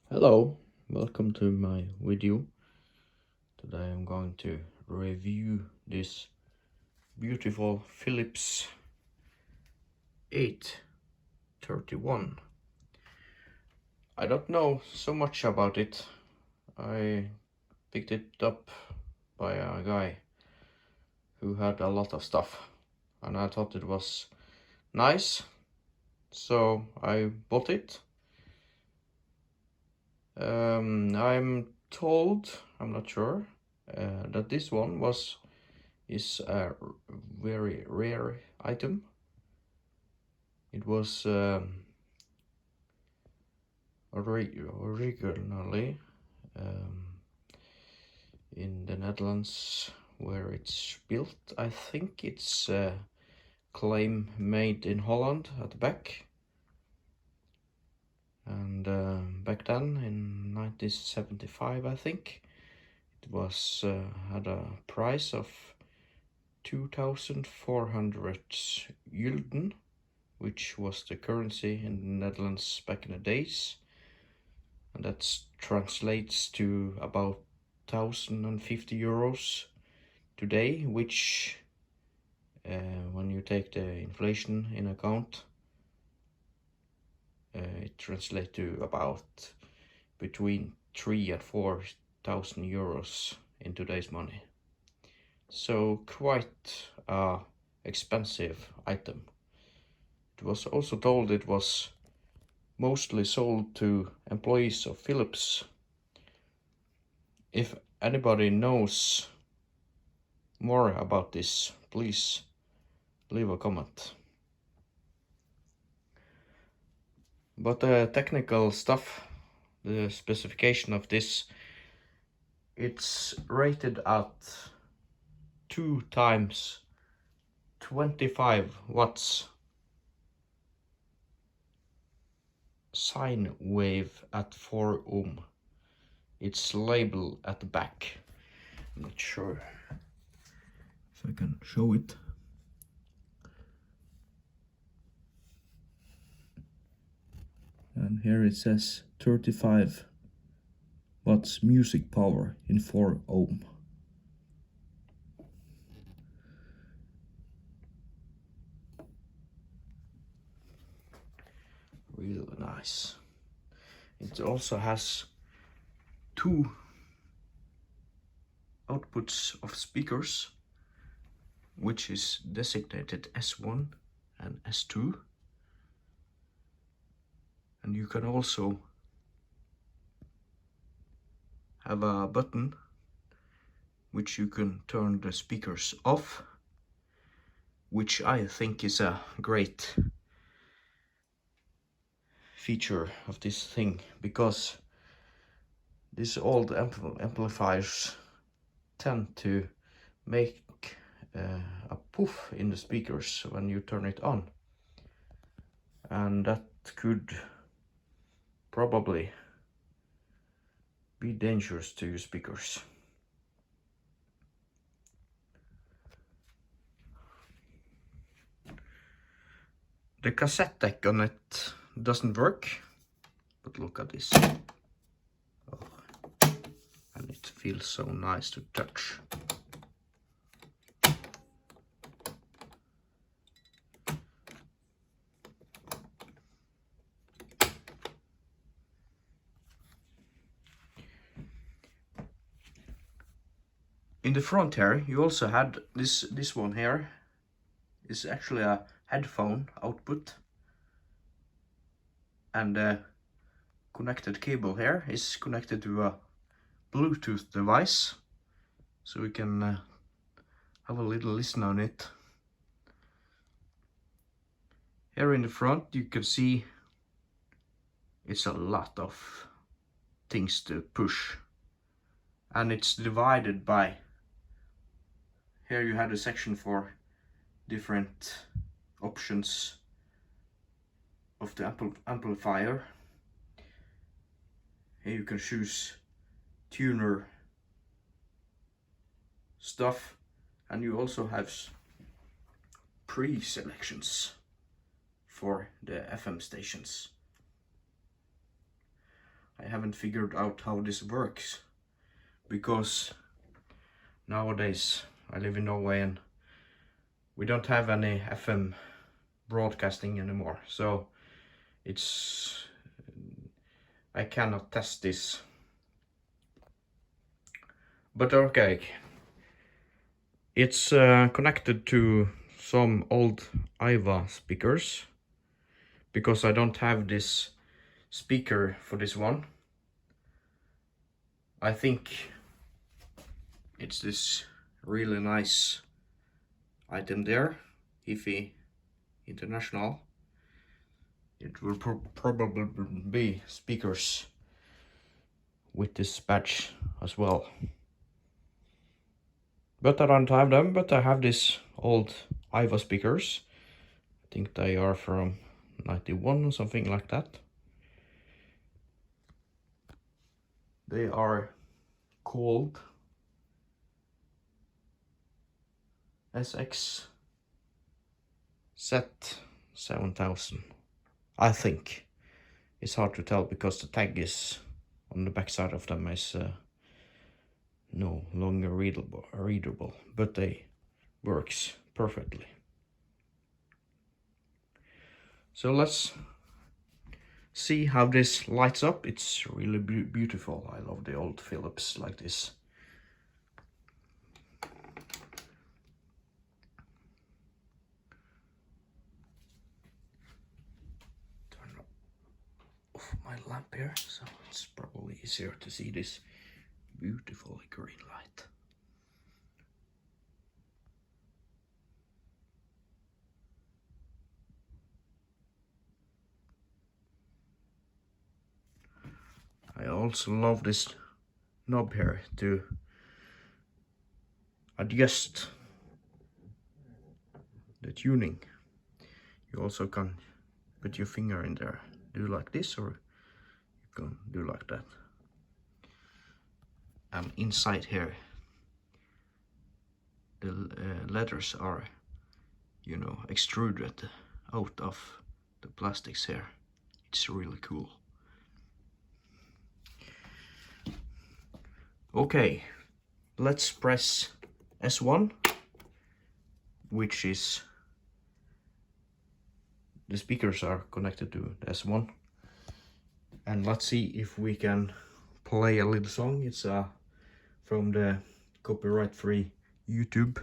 Hello, welcome to my video. Today I'm going to review this beautiful Philips 831. I don't know so much about it. I picked it up by a guy who had a lot of stuff and I thought it was nice, so I bought it. I'm told, I'm not sure, that this one is a very rare item. It was originally in the Netherlands where it's built. I think it's claim made in Holland at the back. And back then in 1975, I think, it was had a price of 2,400 gulden, which was the currency in the Netherlands back in the days, and that translates to about 1,050 euros today, which when you take the inflation in account, it translates to about between 3,000 and 4,000 euros in today's money. So quite a expensive item. It was also told it was mostly sold to employees of Philips. If anybody knows more about this, please leave a comment. But the technical stuff, the specification of this, it's rated at 2 times 25 watts sine wave at 4 ohm. It's labeled at the back. I'm not sure if I can show it. And here it says 35 watts music power in 4 ohm. Really nice. It also has 2 outputs of speakers, which is designated S1 and S2. And you can also have a button which you can turn the speakers off, which I think is a great feature of this thing, because these old amplifiers tend to make a poof in the speakers when you turn it on, and that could probably be dangerous to your speakers. The cassette deck on it doesn't work, but look at this. Oh, and it feels so nice to touch. In the front here, you also had this one here is actually a headphone output, and the connected cable here is connected to a Bluetooth device, so we can have a little listen on it. Here in the front you can see it's a lot of things to push, and it's divided by, here you had a section for different options of the amplifier. Here you can choose tuner stuff, and you also have pre-selections for the FM stations. I haven't figured out how this works, because nowadays I live in Norway and we don't have any FM broadcasting anymore, so I cannot test this. But okay, it's connected to some old HIFI speakers, because I don't have this speaker for this one. I think it's this really nice item there, HIFI International. It will probably be speakers with this badge as well. But I don't have them, but I have these old HIFI speakers. I think they are from 91 or something like that. They are called SX Set 7000. I think. It's hard to tell because the tag is on the back side of them is no longer readable, but they works perfectly. So let's see how this lights up. It's really beautiful. I love the old Philips like this. Turn off my lamp here, so it's probably easier to see this beautiful green light. I also love this knob here to adjust the tuning. You also can put your finger in there, do like this, or you can do like that. And inside here, the letters are, you know, extruded out of the plastics here. It's really cool. Okay, let's press S1, which is the speakers are connected to the S1, and let's see if we can play a little song. It's from the copyright-free YouTube.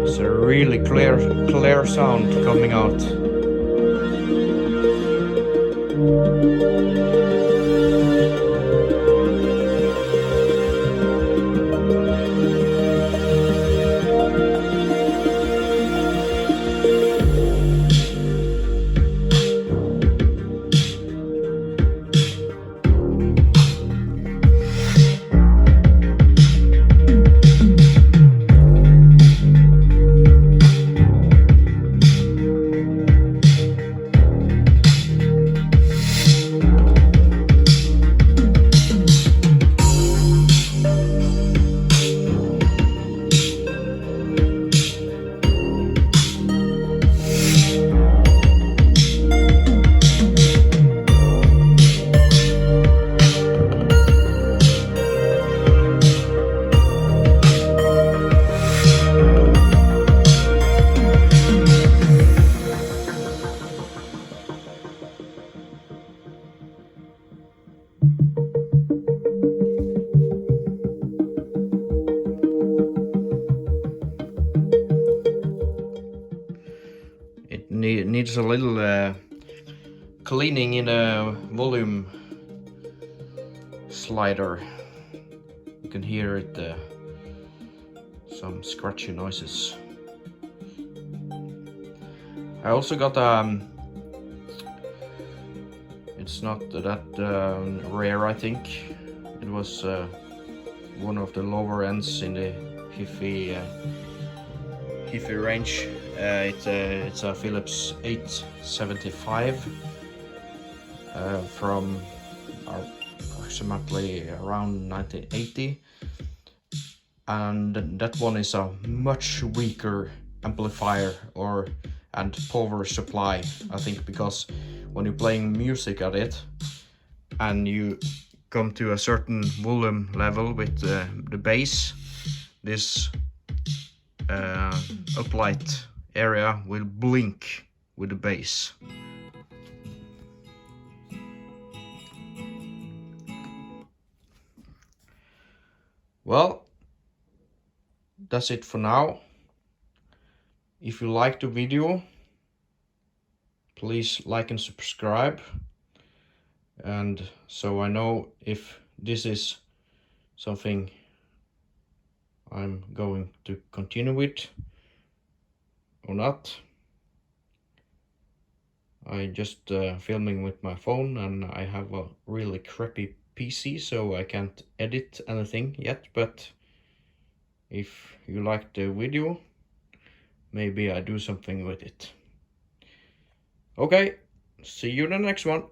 It's a really clear sound coming out. It needs a little cleaning in a volume slider. You can hear it, some scratchy noises. I also got It's not that rare, I think. It was one of the lower ends in the HIFI range. It's a Philips 875 from approximately around 1980, and that one is a much weaker amplifier and power supply, I think, because when you're playing music at it and you come to a certain volume level with the bass, this uplight area will blink with the bass. Well, that's it for now. If you like the video, please like and subscribe, and so I know if this is something I'm going to continue with or not. I just filming with my phone, and I have a really crappy PC, so I can't edit anything yet, but if you like the video, maybe I do something with it. Okay, see you in the next one.